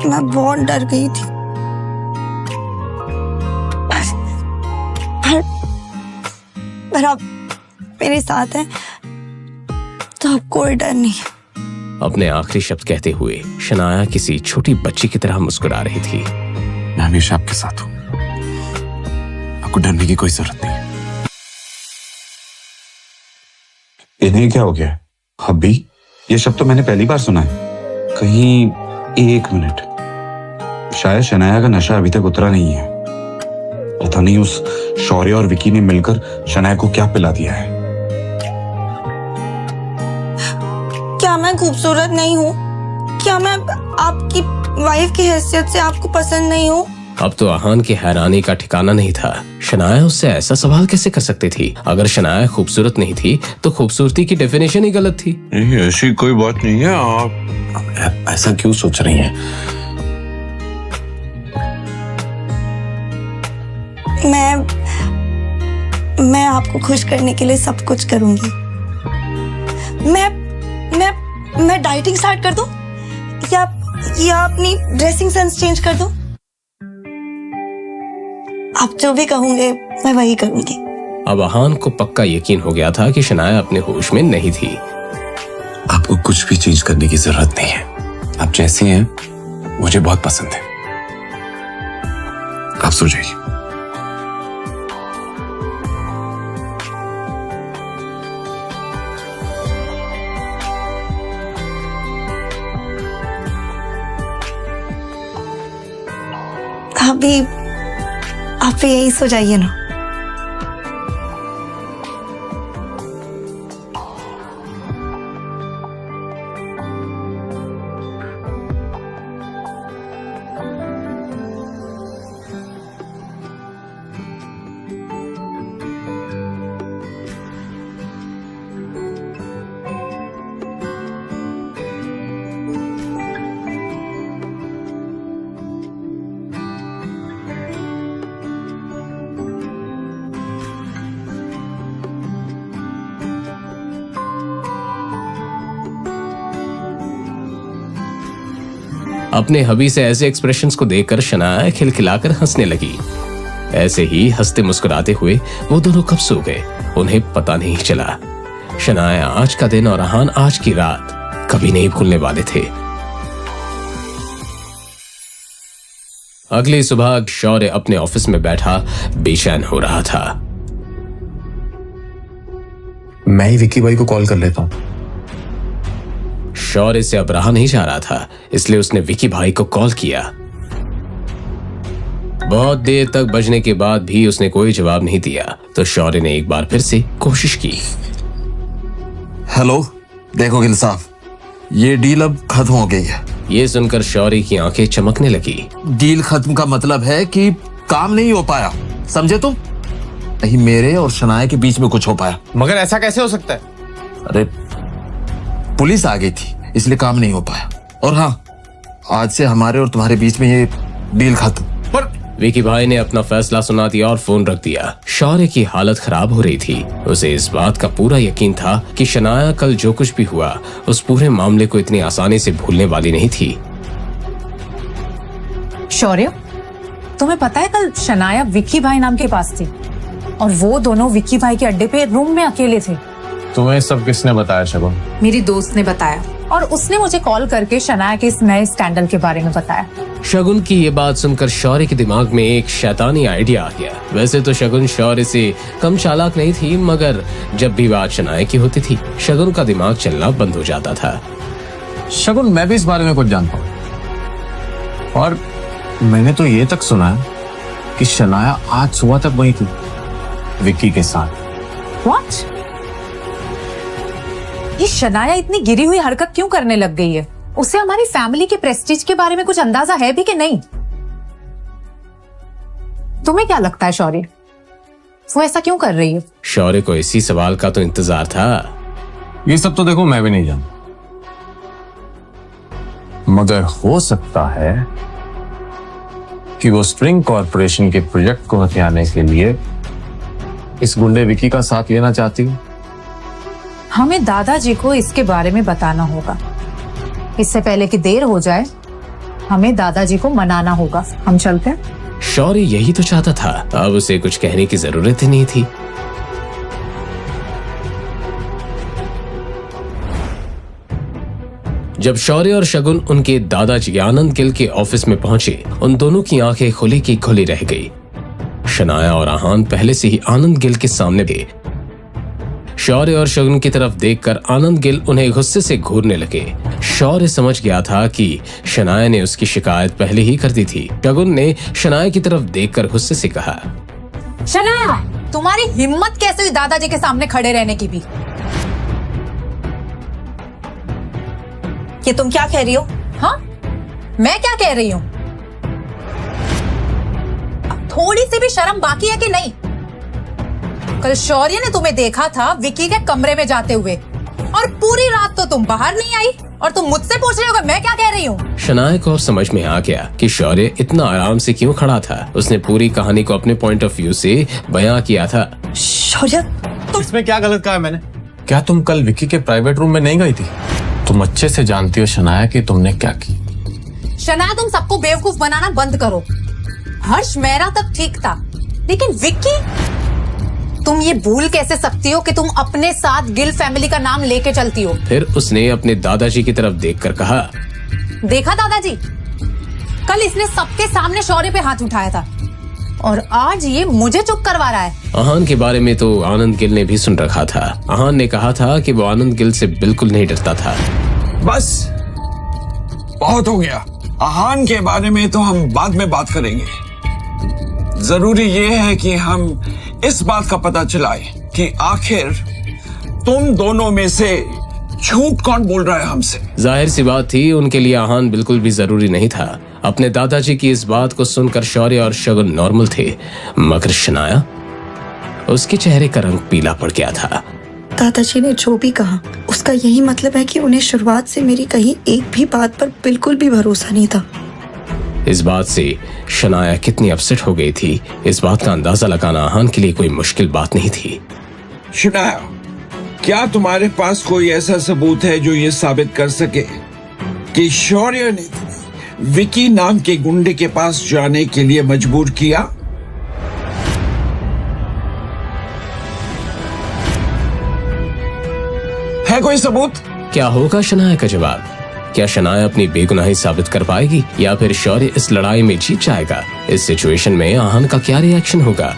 मैं बहुत डर गई थी, पर अब मेरे साथ है तो अब कोई डर नहीं है। अपने आखिरी शब्द कहते हुए शनाया किसी छोटी बच्ची की तरह मुस्कुरा रही थी। मैं हमेशा आपके साथ हूं, आपको डरने की कोई जरूरत नहीं है। इन्हें क्या हो गया अभी? ये शब्द तो मैंने पहली बार सुना है कहीं। एक मिनट, शायद शनाया का नशा अभी तक उतरा नहीं है। पता नहीं उस शौर्य और विकी ने मिलकर शनाया को क्या पिला दिया है। क्या मैं खूबसूरत नहीं हूँ? क्या मैं आपकी वाइफ की हैसियत से आपको पसंद नहीं हूँ? अब तो आहान की हैरानी का ठिकाना नहीं था। शनाया उससे ऐसा सवाल कैसे कर सकती थी? अगर शनाया खूबसूरत नहीं थी तो खूबसूरती की डेफिनेशन ही गलत थी। नहीं, ऐसी कोई बात नहीं है। आप ऐसा क्यों सोच रही हैं? मैं आपको खुश करने के लिए सब कुछ करूंगी। मैं डाइटिंग स्टार्ट कर दूं या अपनी ड्रेसिंग सेंस चेंज कर दूं? आप जो भी कहोगे मैं वही करूंगी। अब आहान को पक्का यकीन हो गया था कि शनाया अपने होश में नहीं थी। आपको कुछ भी चेंज करने की जरूरत नहीं है। आप जैसी हैं मुझे बहुत पसंद है। आप सो जाइए। अभी आप यही सो जाइए ना। अपने हबी से ऐसे एक्सप्रेशंस को देखकर शनाया खिलखिलाकर हंसने लगी। ऐसे ही हंसते मुस्कुराते हुए वो दोनों कब सो गए उन्हें पता नहीं चला। शनाया आज का दिन और आहान आज की रात कभी नहीं भूलने वाले थे। अगली सुबह शौर्य अपने ऑफिस में बैठा बेचैन हो रहा था। मैं ही विक्की भाई को कॉल कर लेता हूँ। शौर्य से अब रहा नहीं जा रहा था, इसलिए उसने विकी भाई को कॉल किया। बहुत देर तक बजने के बाद भी उसने कोई जवाब नहीं दिया तो शौर्य ने एक बार फिर से कोशिश की। हेलो, देखो गिल साहब, ये डील अब खत्म हो गई है। ये सुनकर शौर्य की आंखें चमकने लगी। डील खत्म का मतलब है कि काम नहीं हो पाया, समझे तुम? नहीं मेरे और शनाया के बीच में कुछ हो पाया। मगर ऐसा कैसे हो सकता है? अरे पुलिस आ गई थी इसलिए काम नहीं हो पाया। और हाँ, आज से हमारे और तुम्हारे बीच में ये डील खत्म। पर विकी भाई ने अपना फैसला सुना दिया और फोन रख दिया। शौर्य की हालत खराब हो रही थी। उसे इस बात का पूरा यकीन था कि शनाया कल जो कुछ भी हुआ उस पूरे मामले को इतनी आसानी से भूलने वाली नहीं थी। शौर्य, तुम्हें पता है कल शनाया विक्की भाई नाम के पास थी और वो दोनों विक्की भाई के अड्डे पे रूम में अकेले थे। तुम्हें सब किसने बताया शगुन? मेरी दोस्त ने बताया और उसने मुझे कॉल करके शनाया के इस नए स्कैंडल के बारे में बताया। शगुन की ये बात सुनकर शौर्य के दिमाग में एक शैतानी आइडिया आ गया। वैसे तो शगुन शौर्य से कम चालाक नहीं थी, मगर जब भी बात शनाया की होती थी शगुन का दिमाग चलना बंद हो जाता था। शगुन, मैं भी इस बारे में कुछ जानता हूँ और मैंने तो ये तक सुना है कि शनाया आज सुबह तक वही थी विक्की के साथ। What? ये शनाया इतनी गिरी हुई हरकत क्यों करने लग गई है? उसे हमारी फैमिली के प्रेस्टीज के बारे में कुछ अंदाजा है भी कि नहीं? तुम्हें क्या लगता है शौर्य, वो ऐसा क्यों कर रही है? शौर्य को इसी सवाल का तो इंतजार था। ये सब तो देखो मैं भी नहीं जानता, मगर हो सकता है कि वो स्प्रिंग कॉर्पोरेशन के प्रोजेक्ट को हथियाने के लिए इस गुंडे विकी का साथ लेना चाहती हूँ। हमें दादाजी को इसके बारे में बताना होगा इससे पहले कि देर हो जाए हमें दादाजी को मनाना होगा। हम चलते हैं। शौर्य यही तो चाहता था, अब उसे कुछ कहने की जरूरत ही नहीं थी। जब शौर्य और शगुन उनके दादाजी आनंद गिल के ऑफिस में पहुंचे, उन दोनों की आंखें खुली की खुली रह गई। शनाया और आहान पहले से ही आनंद गिल के सामने थे। शौर्य और शगुन की तरफ देखकर आनंद गिल उन्हें गुस्से से घूरने लगे। शौर्य समझ गया था कि शनाया ने उसकी शिकायत पहले ही कर दी थी। शगुन ने शनाया की तरफ देखकर गुस्से से कहा, शनाया, तुम्हारी हिम्मत कैसे हुई दादाजी के सामने खड़े रहने की भी? ये तुम क्या कह रही हो? हाँ, मैं क्या कह रही हूँ? थोड़ी सी भी शर्म बाकी है कि नहीं? कल शौर्य ने तुम्हें देखा था विकी के कमरे में जाते हुए, और पूरी रात तो तुम बाहर नहीं आई, और तुम मुझसे पूछ रहे हो कि मैं क्या कह रही हूँ? शनाया को अब समझ में आ गया कि शौर्य इतना आराम से क्यों खड़ा था। उसने पूरी कहानी को अपने पॉइंट ऑफ व्यू से बयां किया था। शौर्य, इसमें क्या गलत कहा मैंने? क्या तुम कल विकी के प्राइवेट रूम में नहीं गई थी? तुम अच्छे से जानती हो शनाया कि तुमने क्या की। शनाया, तुम सबको बेवकूफ बनाना बंद करो। हर्ष मेरा तक ठीक था, लेकिन विक्की, तुम ये भूल कैसे सकती हो कि तुम अपने साथ गिल फैमिली का नाम लेके चलती हो? फिर उसने अपने दादाजी की तरफ देखकर कहा, देखा दादाजी, कल इसने सबके सामने शौर्य पे हाथ उठाया था, और आज ये मुझे चुप करवा रहा है। आहान के बारे में तो आनंद गिल ने भी सुन रखा था। आहान ने कहा था कि वो आनंद गिल से बिल्कुल नहीं डरता था। बस बहुत हो गया। आहान के बारे में तो हम बाद में बात करेंगे। जरूरी ये है कि हम इस बात का पता चलाए कि आखिर तुम दोनों में से झूठ कौन बोल रहा है हमसे। जाहिर सी बात थी, उनके लिए आहान बिल्कुल भी जरूरी नहीं था। अपने दादाजी की इस बात को सुनकर शौर्य और शगुन नॉर्मल थे, मगर शनाया, उसके चेहरे का रंग पीला पड़ गया था। दादाजी ने जो भी कहा उसका यही मतलब है कि उन्हें शुरुआत से मेरी कही एक भी बात पर बिल्कुल भी भरोसा नहीं था। इस बात से शनाया कितनी अपसेट हो गई थी, इस बात का अंदाजा लगाना आहान के लिए कोई मुश्किल बात नहीं थी। शनाया, क्या तुम्हारे पास कोई ऐसा सबूत है जो ये साबित कर सके कि शौर्य ने विकी नाम के गुंडे के पास जाने के लिए मजबूर किया? है कोई सबूत? क्या होगा शनाया का जवाब? क्या शनाया अपनी बेगुनाही साबित कर पाएगी, या फिर शौर्य इस लड़ाई में जीत जाएगा? इस सिचुएशन में आहान का क्या रिएक्शन होगा?